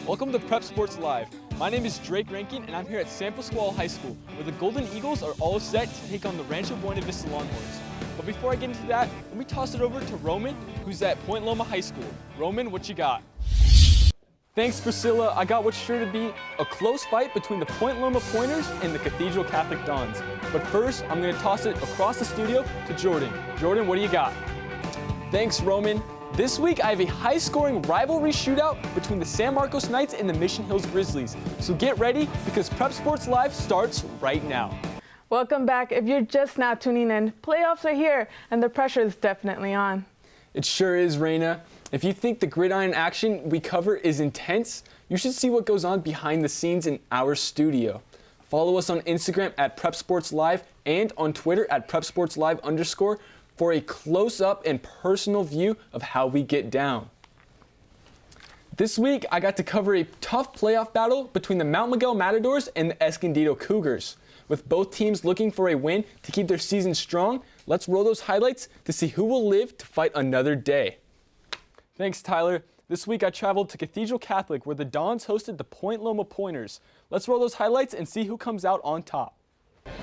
Welcome to Prep Sports Live. My name is Rankin, and I'm here at San Pasqual High School, where the Golden Eagles are all set to take on the Rancho Buena Vista Longhorns. But before I get into that, let me toss it over to Roman, who's at Point Loma High School. Roman, what you got? Thanks, Priscilla. I got what's sure to be a close fight between the Point Loma Pointers and the Cathedral Catholic Dons. But first, I'm going to toss it across the studio to Jordan. Jordan, what do you got? Thanks, Roman. This week, I have a high-scoring rivalry shootout between the San Marcos Knights and the Mission Hills Grizzlies. So get ready, because Prep Sports Live starts right now. Welcome back. If you're just now tuning in, playoffs are here, and the pressure is definitely on. It sure is, Raina. If you think the gridiron action we cover is intense, you should see what goes on behind the scenes in our studio. Follow us on Instagram at Prep Sports Live and on Twitter at PrepSportsLive_ for a close-up and personal view of how we get down. This week, I got to cover a tough playoff battle between the Mount Miguel Matadors and the Escondido Cougars. With both teams looking for a win to keep their season strong, let's roll those highlights to see who will live to fight another day. Thanks, Tyler. This week, I traveled to Cathedral Catholic, where the Dons hosted the Point Loma Pointers. Let's roll those highlights and see who comes out on top.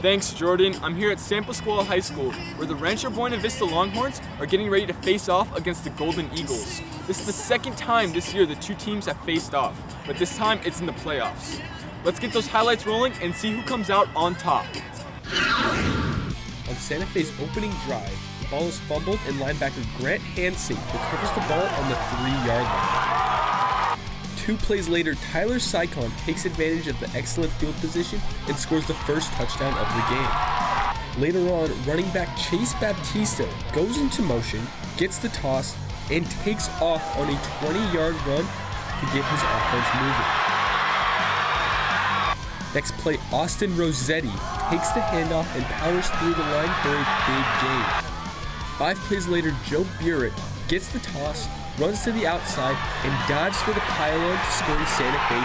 Thanks, Jordan. I'm here at San Pasqual High School, where the Rancho Buena Vista Longhorns are getting ready to face off against the Golden Eagles. This is the second time this year the two teams have faced off, but this time it's in the playoffs. Let's get those highlights rolling and see who comes out on top. On Santa Fe's opening drive, the ball is fumbled and linebacker Grant Hansing recovers the ball on the 3-yard line. 2 plays later, Tyler Sycon takes advantage of the excellent field position and scores the first touchdown of the game. Later on, running back Chase Baptista goes into motion, gets the toss, and takes off on a 20-yard run to get his offense moving. Next play, Austin Rossetti takes the handoff and powers through the line for a big gain. 5 plays later, Joe Burritt gets the toss, runs to the outside, and dives for the pylon to score a Santa Fe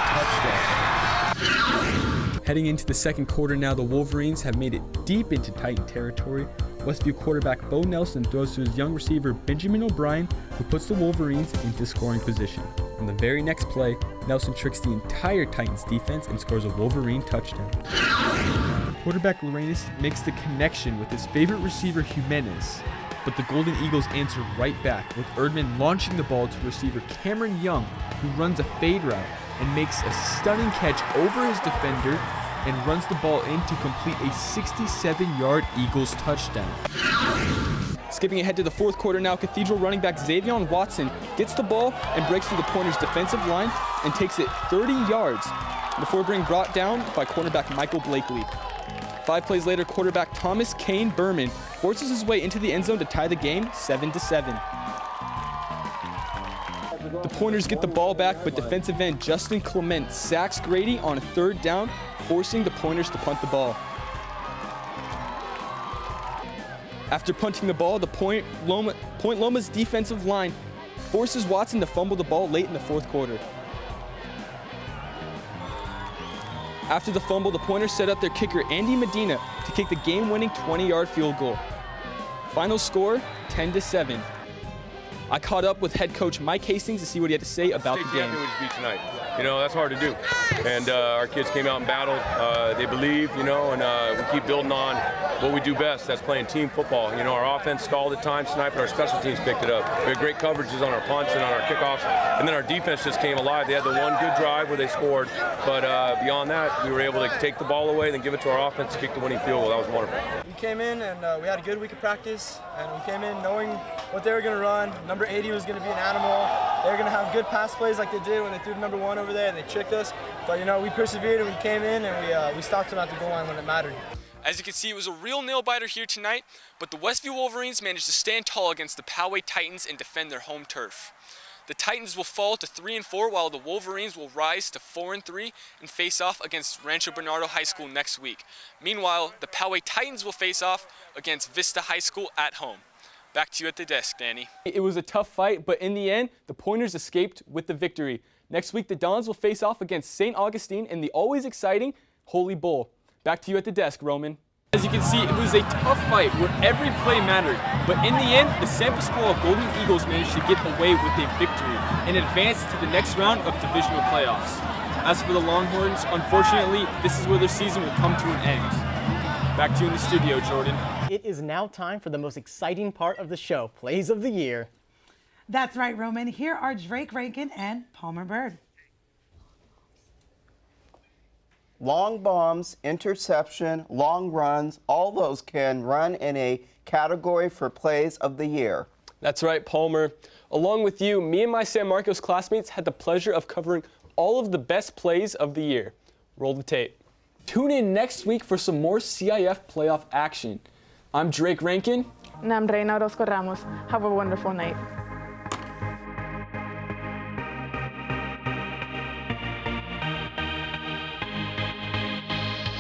touchdown. Heading into the second quarter now, the Wolverines have made it deep into Titan territory. Westview quarterback Bo Nelson throws to his young receiver Benjamin O'Brien, who puts the Wolverines into scoring position. On the very next play, Nelson tricks the entire Titans defense and scores a Wolverine touchdown. Quarterback Lorenas makes the connection with his favorite receiver Jimenez, but the Golden Eagles answer right back, with Erdman launching the ball to receiver Cameron Young, who runs a fade route and makes a stunning catch over his defender and runs the ball in to complete a 67-yard Eagles touchdown. Skipping ahead to the fourth quarter now, Cathedral running back Xavion Watson gets the ball and breaks through the Pointers' defensive line and takes it 30 yards before being brought down by cornerback Michael Blakely. 5 plays later, quarterback Thomas Kane Berman forces his way into the end zone to tie the game 7-7. The Pointers get the ball back, but defensive end Justin Clement sacks Grady on a 3rd down, forcing the Pointers to punt the ball. After punting the ball, the Point Loma's defensive line forces Watson to fumble the ball late in the 4th quarter. After the fumble, the Pointers set up their kicker, Andy Medina, to kick the game-winning 20-yard field goal. Final score, 10-7. I caught up with head coach Mike Hastings to see what he had to say about the game. We just beat tonight. You know, that's hard to do. And our kids came out and battled. They believe, you know, and we keep building on what we do best. That's playing team football. You know, our offense stalled at times tonight, but our special teams picked it up. We had great coverages on our punts and on our kickoffs. And then our defense just came alive. They had the one good drive where they scored. But beyond that, we were able to take the ball away, then give it to our offense to kick the winning field goal. That was wonderful. We came in and we had a good week of practice. And we came in knowing what they were going to run. Number 80 was going to be an animal. They were going to have good pass plays like they did when they threw to number 1 over there and they tricked us. But, you know, we persevered and we came in and we stopped them at the goal line when it mattered. As you can see, it was a real nail-biter here tonight, but the Westview Wolverines managed to stand tall against the Poway Titans and defend their home turf. The Titans will fall to 3-4, while the Wolverines will rise to 4-3 and face off against Rancho Bernardo High School next week. Meanwhile, the Poway Titans will face off against Vista High School at home. Back to you at the desk, Danny. It was a tough fight, but in the end, the Pointers escaped with the victory. Next week, the Dons will face off against St. Augustine in the always exciting Holy Bowl. Back to you at the desk, Roman. As you can see, it was a tough fight where every play mattered, but in the end, the San Pasquale Golden Eagles managed to get away with a victory and advance to the next round of divisional playoffs. As for the Longhorns, unfortunately, this is where their season will come to an end. Back to you in the studio, Jordan. It is now time for the most exciting part of the show, Plays of the Year. That's right, Roman. Here are Drake Rankin and Palmer Bird. Long bombs, interception, long runs, all those can run in a category for Plays of the Year. That's right, Palmer. Along with you, me and my San Marcos classmates had the pleasure of covering all of the best plays of the year. Roll the tape. Tune in next week for some more CIF playoff action. I'm Drake Rankin. And I'm Reina Orozco Ramos. Have a wonderful night.